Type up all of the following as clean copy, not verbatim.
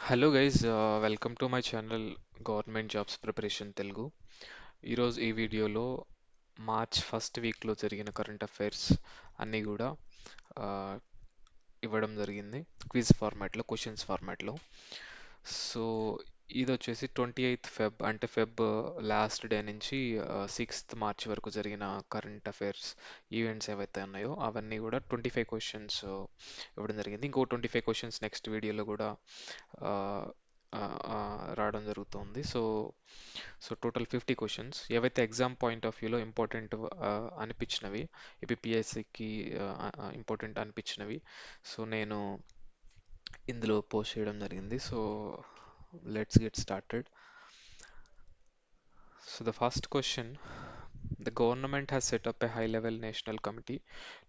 Hello guys, welcome to my channel government jobs preparation Telugu. ఈరోజు ఈ వీడియోలో మార్చ్ ఫస్ట్ వీక్లో జరిగిన కరెంట్ అఫైర్స్ అన్నీ కూడా ఆ, ఇవ్వడం జరిగింది క్విజ్ ఫార్మాట్లో, క్వశ్చన్స్ ఫార్మాట్లో. సో ఇది వచ్చేసి 28th ఫెబ్, అంటే ఫెబ్ లాస్ట్ డే నుంచి 6th మార్చ్ వరకు జరిగిన కరెంట్ అఫైర్స్ ఈవెంట్స్ ఏవైతే ఉన్నాయో అవన్నీ కూడా 25 క్వశ్చన్స్ ఇవ్వడం జరిగింది. ఇంకో 25 క్వశ్చన్స్ నెక్స్ట్ వీడియోలో కూడా ఆ, ఆ, ఆ, రావడం జరుగుతుంది. సో టోటల్ 50 క్వశ్చన్స్ ఏవైతే ఎగ్జామ్ పాయింట్ ఆఫ్ వ్యూలో ఇంపార్టెంట్ అనిపించినవి, ఏపీఎస్సికి ఇంపార్టెంట్ అనిపించినవి, సో నేను ఇందులో పోస్ట్ చేయడం జరిగింది. So let's get started. So the first question: the government has set up a high-level national committee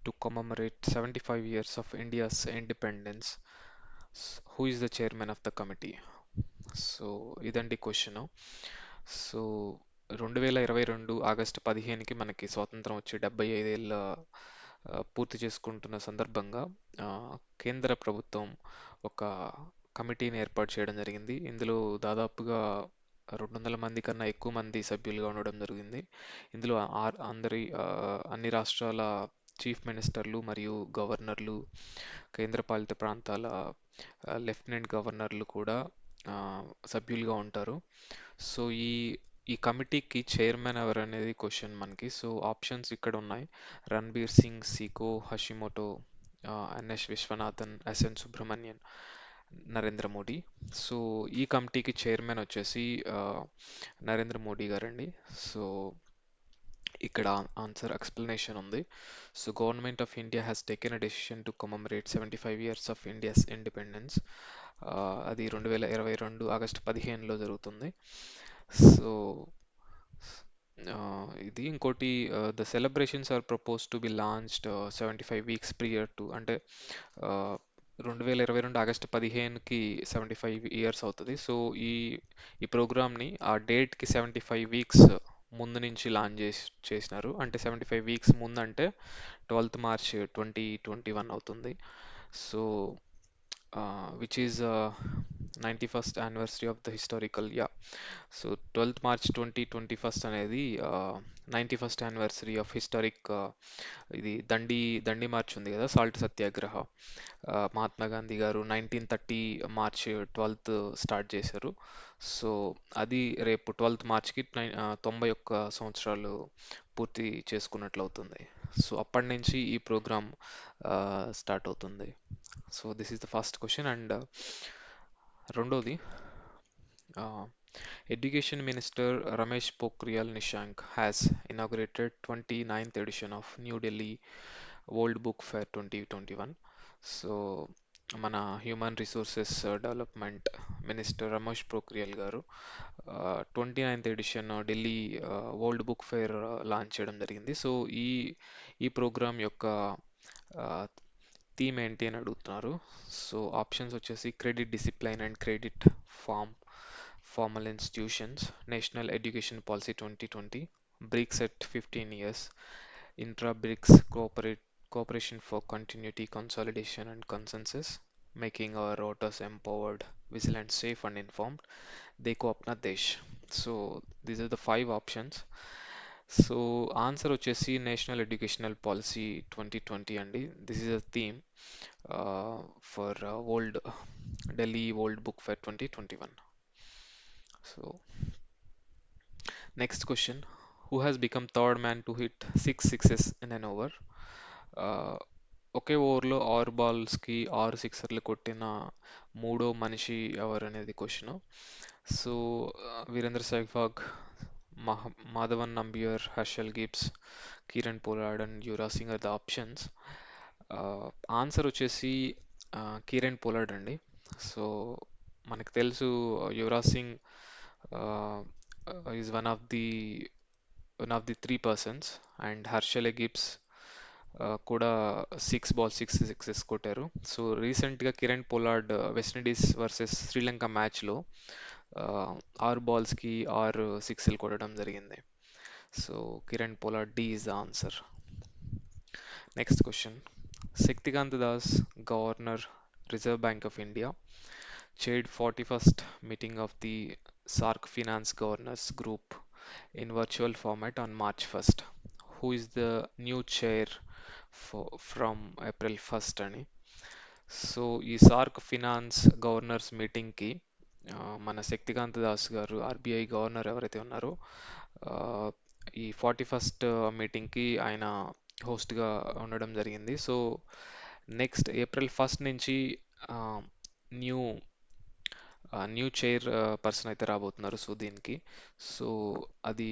to commemorate 75 years of India's independence. Who is the chairman of the committee? So ఇదండి question. So 2022 August 15కి మనకి స్వాతంత్రం వచ్చి 75 ఏళ్ళ పూర్తి చేసుకుంటున్న సందర్భంగా ఆ, కేంద్ర ప్రభుత్వం ఒక కమిటీని ఏర్పాటు చేయడం జరిగింది. ఇందులో దాదాపుగా 200 మంది కన్నా ఎక్కువ మంది సభ్యులుగా ఉండడం జరిగింది. ఇందులో అన్ని రాష్ట్రాల చీఫ్ మినిస్టర్లు మరియు గవర్నర్లు, కేంద్రపాలిత ప్రాంతాల లెఫ్టినెంట్ గవర్నర్లు కూడా ఆ, సభ్యులుగా ఉంటారు. సో ఈ కమిటీకి చైర్మన్ ఎవరు అనేది క్వశ్చన్ మనకి. సో ఆప్షన్స్ ఇక్కడ ఉన్నాయి: Ranbir Singh, Seiko Hashimoto, N S Viswanathan, S N Subrahmanyan, Narendra Modi. So ఈ కమిటీకి చైర్మన్ వచ్చేసి ఆ, నరేంద్ర మోడీ గారండి. సో ఇక్కడ ఆన్సర్ ఎక్స్ప్లెనేషన్ ఉంది. So government of India has taken a decision to commemorate 75 years of India's independence. అది 2022 ఆగస్టు 15లో జరుగుతుంది. సో ఇది ఇంకోటి, the celebrations are propose to be launched 75 weeks prior to, అంటే 2022 ఆగస్టు 15కి 75 years అవుతుంది. సో ఈ ఈ ప్రోగ్రామ్ని ఆ డేట్కి 75 weeks ముందు నుంచి లాంచ్ చేసినారు. అంటే 75 weeks ముందు అంటే 12th March 2021 అవుతుంది. So which is 91st anniversary of the historical, so 12th March 2021 అనేది 91st anniversary ఆఫ్ హిస్టారిక్. ఇది దండి మార్చ్ ఉంది కదా, సాల్ట్ సత్యాగ్రహ. మహాత్మా గాంధీ గారు 1930 మార్చ్ 12th స్టార్ట్ చేశారు. సో అది రేపు 12th Marchకి 91 సంవత్సరాలు పూర్తి చేసుకున్నట్లు అవుతుంది. సో అప్పటి నుంచి ఈ ప్రోగ్రామ్ స్టార్ట్ అవుతుంది. So this is the first question. And రెండోది, Education Minister Ramesh Pokhriyal Nishank has inaugurated 29th edition of New Delhi World Book Fair 2021. So మన human resources development minister Ramesh Pokhriyal గారు 29th edition Delhi world book fair launch చేయడం జరిగింది. So ఈ ఈ programme యొక్క theme ఏంటి అని అడుగుతున్నారు. సో ఆప్షన్స్ వచ్చేసి credit discipline and credit form formal institutions, National Education Policy 2020, BRICS at 15 years, Intra-BRICS Cooperation for Continuity, Consolidation and Consensus, making our voters empowered, vigilant, safe and informed, Dekho Apna Desh. So these are the 5 options. So answer వచ్చేసి national educational policy 2020 అండి. This is a theme for Delhi world book fair 2021. So next question: who has become third man to hit 6 sixes in an over? ఒకే ఓవర్లో 6 బాల్స్కి 6 సిక్సర్లు కొట్టిన మూడో మనిషి ఎవరు అనేది question. So Virender Sehwag, Madhavan Nambiar, Herschelle Gibbs, Kieron Pollard and Yuvraj Singh are the options. Answer వచ్చేసి Kieron Pollard అండి. సో మనకు తెలుసు Yuvraj Singh is one of the 3 persons, and Herschelle Gibbs కూడా 6 balls 6 sixes కొట్టారు. సో రీసెంట్గా Kieron Pollard West Indies versus Sri Lanka మ్యాచ్లో 6 బాల్స్కి 6 సిక్స్లు కొట్టడం జరిగింది. So Kieron Pollard, D is the answer. Next question: Shaktikanta Das, governor, reserve bank of India, chaired 41st meeting of the SARC Finance Governors Group in virtual format on March 1st. Who is the new chair from April 1st అని? So ఈ SAARC finance governors మీటింగ్కి మన శక్తికాంత దాస్ గారు RBI governor ఎవరైతే ఉన్నారో ఆ, ఈ 41st మీటింగ్కి ఆయన హోస్ట్గా ఉండడం జరిగింది. సో నెక్స్ట్ ఏప్రిల్ 1st నుంచి న్యూ న్యూ చైర్ పర్సన్ అయితే రాబోతున్నారు. సో దీనికి సో అది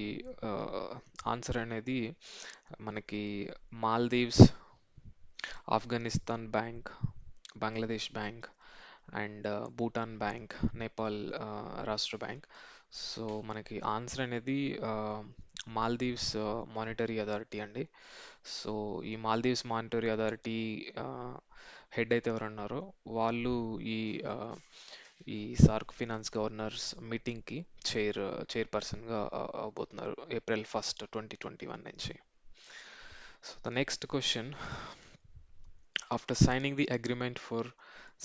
ఆన్సర్ అనేది మనకి Maldives, Afghanistan bank, Bangladesh bank and Bhutan bank, Nepal రాష్ట్ర బ్యాంక్. సో మనకి ఆన్సర్ అనేది మాల్దీవ్స్ మానిటరీ అథారిటీ అండి. సో ఈ మాల్దీవ్స్ మానిటరీ అథారిటీ హెడ్ అయితే ఎవరు ఉన్నారో వాళ్ళు ఈ ఆ, ఈ సార్క్ ఫినాన్స్ గవర్నర్స్ మీటింగ్కి చైర్పర్సన్గా అవబోతున్నారు ఏప్రిల్ 1st 2021 నుంచి. So the next question, after signing the agreement for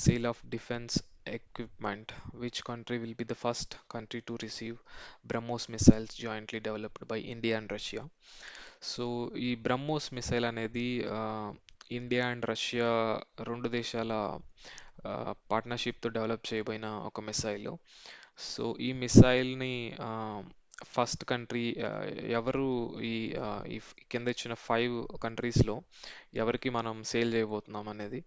sale of defense equipment, which country will be the first country to receive BrahMos missiles jointly developed by India and Russia? So ఈ BrahMos missile అనేది India and Russia రెండు దేశాల పార్ట్నర్షిప్తో develop చేయబోయిన ఒక missile. So ఈ మిసైల్ని first country ఎవరు ఈ ఈ కింద ఇచ్చిన 5 కంట్రీస్లో ఎవరికి మనం సేల్ చేయబోతున్నాం అనేది.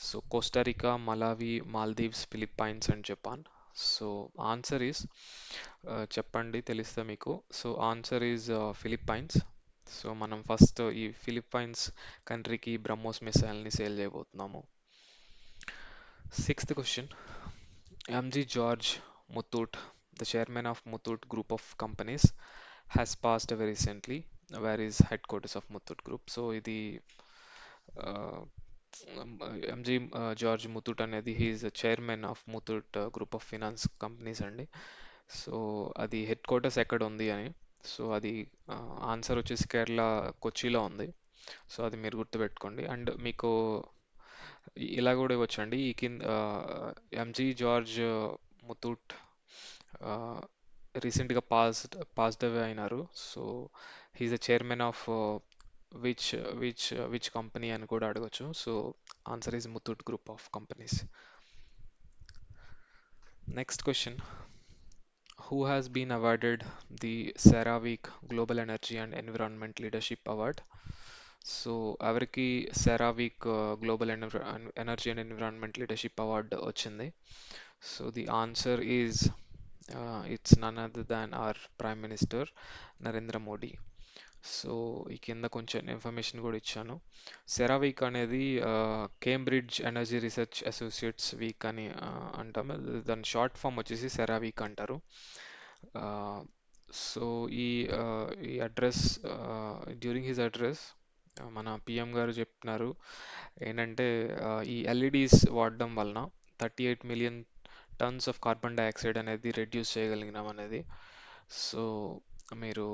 So Costa Rica, Malawi, Maldives, Philippines and Japan. So answer is చెప్పండి తెలిస్తే మీకు. So answer is Philippines. So మనం ఫస్ట్ ఈ ఫిలిప్పైన్స్ కంట్రీకి బ్రహ్మోస్ మిసైల్ని సేల్ చేయబోతున్నాము. Sixth question, MG George Muthoot, the chairman of Muthoot Group of Companies, has passed away recently. Where is headquarters of Muthoot Group? So ఇది MG George Muthoot అనేది he's chairman of Muthoot group of finance companies అండి. So అది headquarters ఎక్కడ ఉంది అని. So అది answer వచ్చేసి కేరళ కొచ్చిలో ఉంది. సో అది మీరు గుర్తుపెట్టుకోండి. అండ్ మీకు ఇలా కూడా ఇవ్వచ్చండి. ఈ కింద ఎంజీ జార్జ్ ముతూట్ రీసెంట్గా పాస్డ్ అవే అయినారు. So he's the chairman of which which company అని కూడా అడగచ్చు. So answer is Muthoot group of companies. Next question, who has been awarded the CERAWeek Global Energy and Environment Leadership Award? So ఎవరికి CERAWeek global energy and environment leadership award వచ్చింది? So the answer is it's none other than our prime minister Narendra Modi. So ఈ కింద కొంచెం information కూడా ఇచ్చాను. CERAWeek అనేది Cambridge energy research associates week అని అంటాము. దాని షార్ట్ ఫామ్ వచ్చేసి సెరావీక్ అంటారు. సో ఈ ఈ అడ్రస్ డ్యూరింగ్ హిజ్ అడ్రస్ మన పిఎం గారు చెప్పినారు ఏంటంటే ఈ ఎల్ఈడీస్ వాడడం వలన 38 million tons of carbon dioxide అనేది రెడ్యూస్ చేయగలిగినాం అనేది. సో మీరు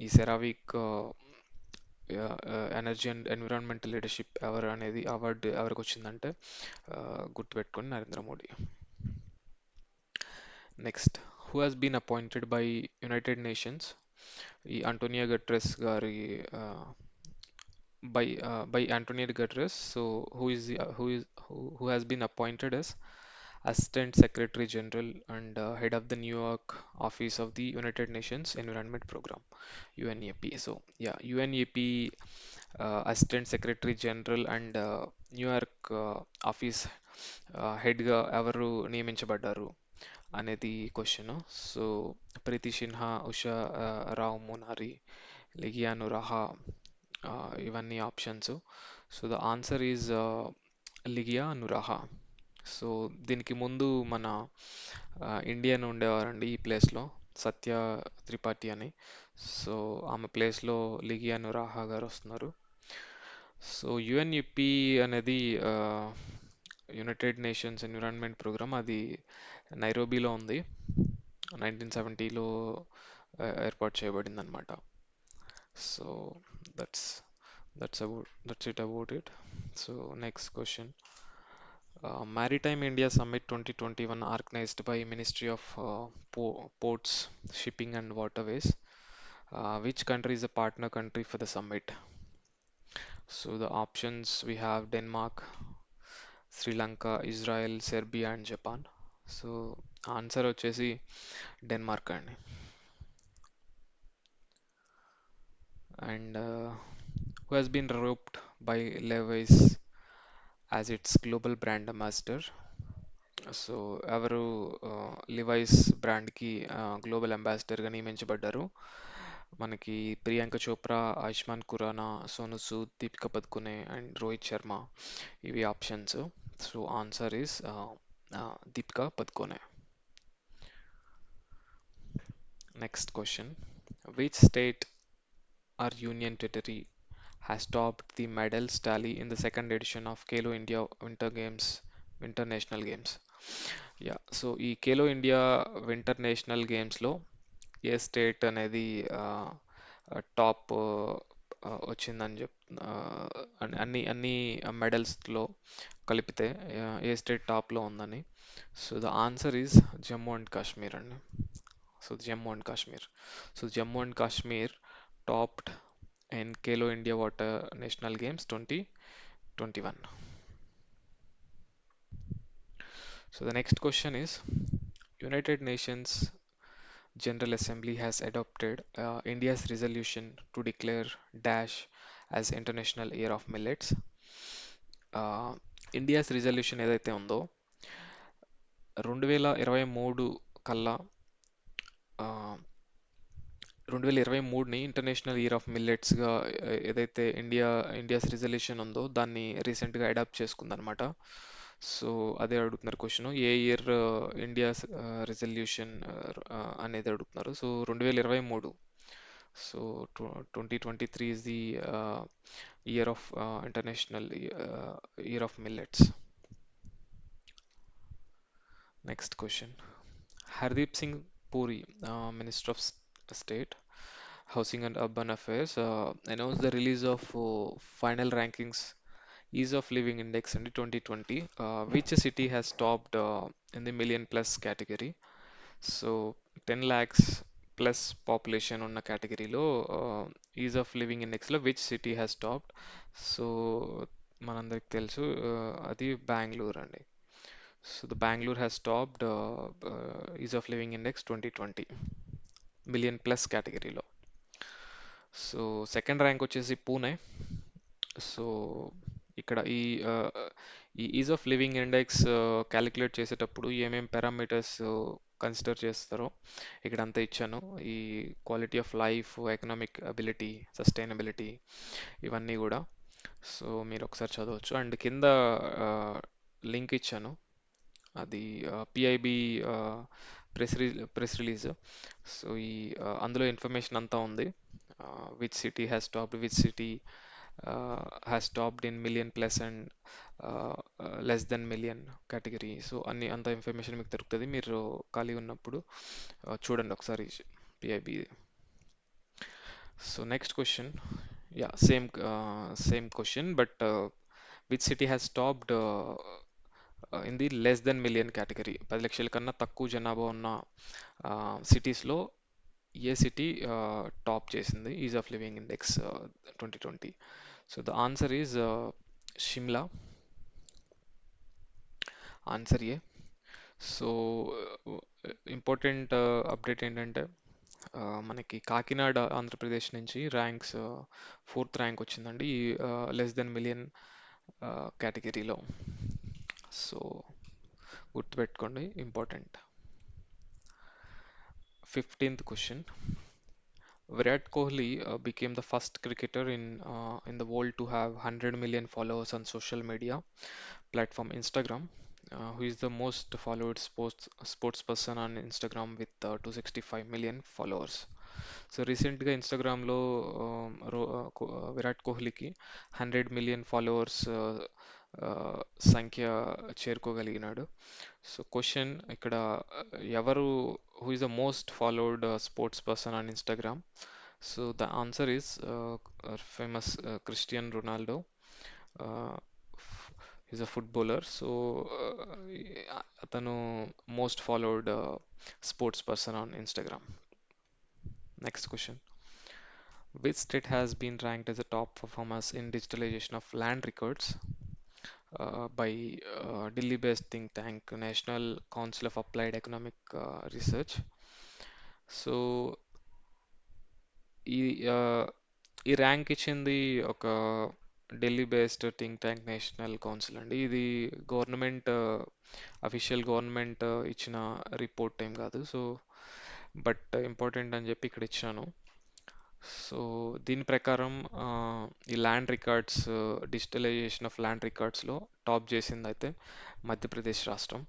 ఈ CERAWeek energy and environmental leadership ఎవరు అనేది అవార్డు ఎవరికి వచ్చిందంటే గుర్తుపెట్టుకోండి, Narendra Modi. Next, who has been appointed by United Nations? ఈ అంటోనియో గట్రెస్ గారి by Antonio Guterres. So who has been appointed as Assistant Secretary General and head of the New York office of the United Nations Environment Program, UNEP. So yeah, UNEP Assistant Secretary General and New York office హెడ్గా ఎవరు నియమించబడ్డారు అనేది question. So Preeti Sinha, Usha Rao Monari, లిగియాను రహా, ఇవన్నీ options. So the answer is Ligia Noronha. సో దీనికి ముందు మన ఇండియన్ ఉండేవారండి ఈ ప్లేస్లో, సత్య త్రిపాఠి అని. సో ఆమె ప్లేస్లో లిగియా నురాహా గారు వస్తున్నారు. సో యుఎన్ఈపి అనేది యునైటెడ్ నేషన్స్ ఎన్విరాన్మెంట్ ప్రోగ్రామ్, అది నైరోబీలో ఉంది. 1970లో ఏర్పాటు చేయబడింది అనమాట. So that's that's it about it. So next question, Maritime India Summit 2021 organized by Ministry of Ports, Shipping and Waterways. Which country is a partner country for the summit? So the options we have Denmark, Sri Lanka, Israel, Serbia and Japan. So answer వచ్చేసి Denmark అండి. And who has been roped by Levi's as its global brand ambassador? So ఎవరు Levi's బ్రాండ్కి global అంబాసిడర్గా నియమించబడ్డారు? మనకి Priyanka Chopra, Ayushman Khurana, Sonu Sood, Deepika Padukone and Rohit Sharma ఇవి options. So answer is Deepika Padukone. Next question, which state or union territory has topped the medals tally in the second edition of Kelo India Winter National Games? Yeah, so ఈ Khelo India winter national గేమ్స్లో ఏ state అనేది top వచ్చిందని అన్ని అన్ని మెడల్స్లో కలిపితే ఏ state టాప్లో ఉందని. So the answer is Jammu and Kashmir అండి. So Jammu and Kashmir. So Jammu and Kashmir topped in Kelo India Water National Games 2021. So the next question is, United Nations General Assembly has adopted India's resolution to declare Dash as International Year of Millets. India's resolution ఏదైతే ఉందో 2023 కల్లా 2023ని international year of మిల్లెట్స్గా ఏదైతే India's resolution ఉందో దాన్ని రీసెంట్గా adapt చేసుకుందనమాట. So అదే అడుగుతున్నారు question, ఏ year India's resolution అనేది అడుగుతున్నారు. So 2023. So 2023 is the year of international year of millets. Next question, Hardeep Singh Puri, Minister of State, Housing and Urban Affairs, announced the release of final rankings Ease of Living Index in 2020. Which city has topped in the million plus category? So 10 lakhs plus population ఉన్న కేటగిరీలో ease of living ఇండెక్స్లో which city has topped? So మనందరికి తెలుసు అది బెంగళూరు అండి. So the Bengaluru has topped ease of living index 2020 million plus కేటగిరీలో. So second rank వచ్చేసి Pune. So ఇక్కడ ఈ ease of living index calculate చేసేటప్పుడు ఏమేం పారామీటర్స్ కన్సిడర్ చేస్తారో ఇక్కడ అంతా ఇచ్చాను. ఈ quality of life, economic ability, sustainability ఇవన్నీ కూడా. సో మీరు ఒకసారి చదవచ్చు. అండ్ కింద లింక్ ఇచ్చాను, అది పిఐబి ప్రెస్ రిలీజ్. సో అందులో ఇన్ఫర్మేషన్ అంతా ఉంది. Which city has topped, which city has topped in million plus and less than million category. So అంత ఇన్ఫర్మేషన్ మీకు దొరుకుతుంది. మీరు ఖాళీ ఉన్నప్పుడు చూడండి ఒకసారి PIB. So next question, yeah same question but which city has topped in the less than million category? 10 లక్షల కన్నా తక్కువ జనాభా ఉన్న సిటీస్లో ఏ సిటీ టాప్ చేసింది is of living index 2020? So the answer is Shimla. Answer A. So important update ఏంటంటే మనకి కాకినాడ ఆంధ్రప్రదేశ్ నుంచి ర్యాంక్స్ 4th ర్యాంక్ వచ్చిందండి ఈ లెస్ దెన్ మిలియన్ కేటగిరీలో. సో గుర్తుపెట్టుకోండి, important. 15th question, Virat Kohli became the first cricketer in the world to have 100 million followers on social media platform Instagram. Who is the most followed sports person on Instagram with 265 million followers? So రీసెంట్గా ఇన్స్టాగ్రామ్లో విరాట్ కోహ్లీకి 100 million followers సంఖ్య చేరుకోగలిగినాడు. So question ఇక్కడ, ఎవరు who is the most followed sports person on Instagram? So the answer is famous Cristiano Ronaldo. Is a footballer. So అతను most followed sports person on Instagram. Next question. Which state has been ranked as a top performers in digitalization of land records by Delhi-based think tank National Council of Applied Economic Research? So ఈ uh, ఈ rank ఇచ్చింది ఒక Delhi based think tank national council అండి. ఇది government official government ఇచ్చిన report ఏం కాదు. So but important అని చెప్పి ఇక్కడ ఇచ్చాను. సో దీని ప్రకారం ఈ land records digitalization of land రికార్డ్స్లో టాప్ చేసింది అయితే మధ్యప్రదేశ్ రాష్ట్రం.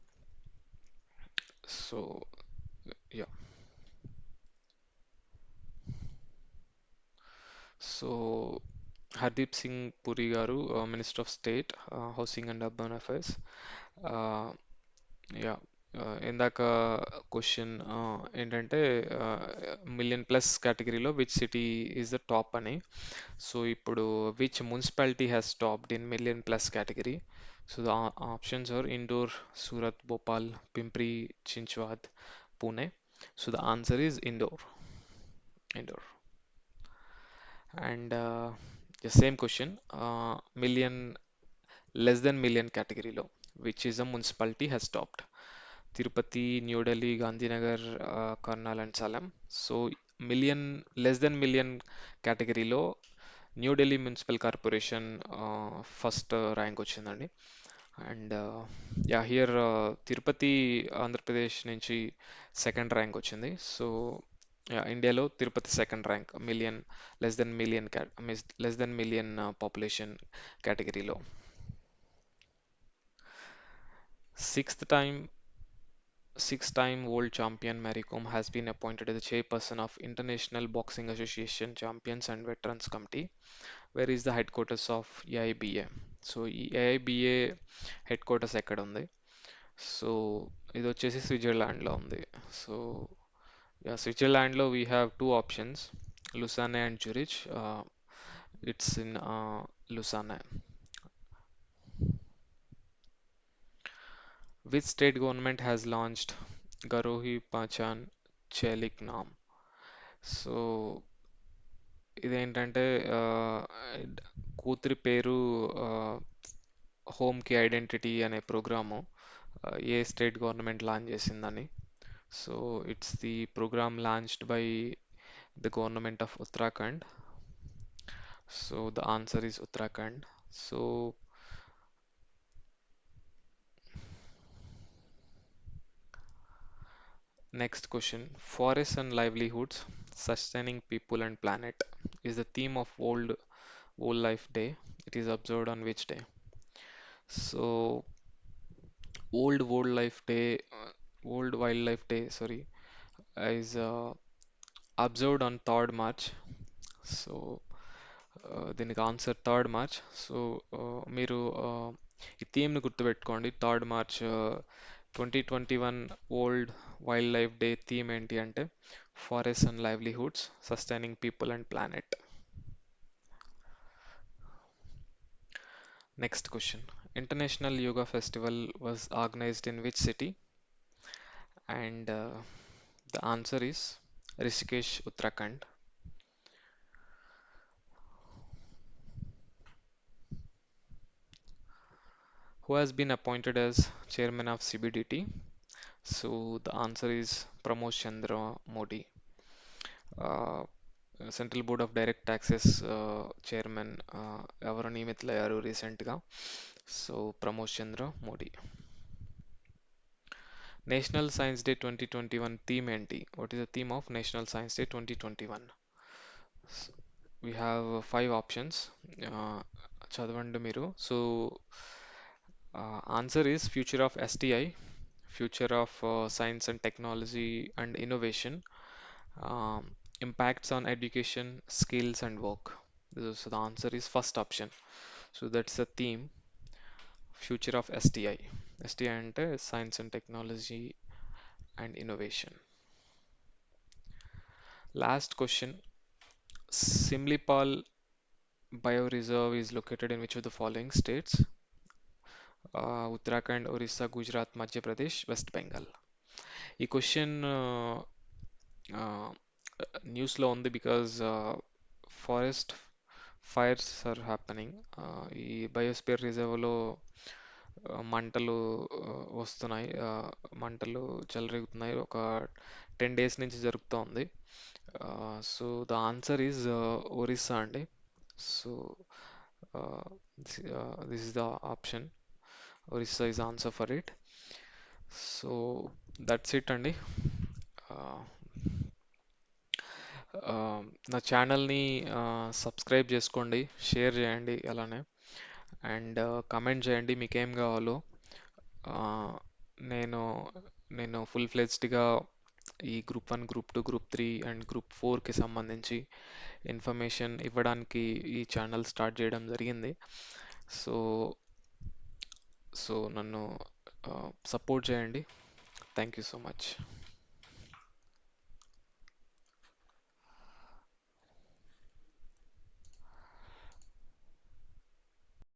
So yeah. So Hardeep Singh Puri గారు minister of state housing and urban affairs. Yeah. ఇందాక క్వశ్చన్ ఏంటంటే మిలియన్ ప్లస్ కేటగిరీలో which city is the top అని. సో ఇప్పుడు which municipality has topped in million plus category? So the options are Indore, Surat, Bhopal, Pimpri, Chinchwad, Pune. So the answer is Indore. Indore. And the same question, million less than million category low, which is a municipality has topped. Tirupati, New Delhi, Gandhinagar, Karnal and Salem. So million less than million category low, new Delhi municipal corporation first rank వచ్చిందండి. And yeah here Tirupati Andhra Pradesh నుంచి second rank వచ్చింది. So ఇండియాలో Tirupati second rank million less than million population కేటగిరీలో. Sixth time Six-time world champion Mary Kom has been appointed as the chairperson of International Boxing Association Champions and Veterans Committee. Where is the headquarters of AIBA? So ఈ AIBA headquarters ఎక్కడ ఉంది? So ఇది వచ్చేసి స్విట్జర్లాండ్లో ఉంది. So స్విట్జర్లాండ్లో we have two options, Lausanne and Zurich. It's in Lausanne. Which state government has launched Garohi Pachan Chelik Naam? So ఇదేంటంటే కూతురి పేరు హోమ్కి ఐడెంటిటీ అనే ప్రోగ్రాము ఏ స్టేట్ గవర్నమెంట్ లాంచ్ చేసిందని. So it's the programme launched by the government of Uttarakhand. So the answer is Uttarakhand. So next question. Forests and livelihoods, sustaining people and planet is the theme of Wildlife Day. It is observed on which day? So, World Wildlife Day, World Wildlife Day, sorry, is observed on 3rd March. So, దీనికి answer 3rd March. So మీరు ఈ థీమ్ని గుర్తుపెట్టుకోండి. 3rd March 2021 world wild life day theme ఏంటి అంటే forest and livelihoods, sustaining people and planet. Next question. International yoga festival was organised in which city? And the answer is Rishikesh, Uttarakhand. Who has been appointed as chairman of CBDT? So the answer is Pramod Chandra Modi. Central board of direct taxes chairman ఎవరు నియమితులయ్యారు రీసెంట్గా? So Pramod Chandra Modi. National science day 2021 theme ఏంటి? What is the theme of national science day 2021? We have 5 options, చదవండి మీరు. So answer is future of STI, future of science and technology and innovation, um, impacts on education, skills and work. So the answer is first option. So that's the theme, future of STI. STI అంటే science and technology and innovation. Last question. Simlipal Bioreserve is located in which of the following states? Uttarakhand, Orissa, Gujarat, Madhya Pradesh, west Bengal. ఈ question న్యూస్లో ఉంది because forest fires are happening. ఈ biosphere రిజర్వ్లో మంటలు వస్తున్నాయి, మంటలు చెలరేగుతున్నాయి. ఒక 10 days నుంచి జరుగుతూ ఉంది. So the answer is Orissa అండి. So this is the option. Orissa is answer for it. So that's it అండి. Uh, నా ఛానల్ని సబ్స్క్రైబ్ చేసుకోండి, షేర్ చేయండి అలానే, అండ్ కమెంట్ చేయండి మీకేం కావాలో. ఆ, నేను నేను ఫుల్ ఫ్లెజ్డ్గా ఈ group 1, group 2, group 3 and group 4కి సంబంధించి ఇన్ఫర్మేషన్ ఇవ్వడానికి ఈ ఛానల్ స్టార్ట్ చేయడం జరిగింది. సో సో నన్ను సపోర్ట్ చేయండి. Thank you so much.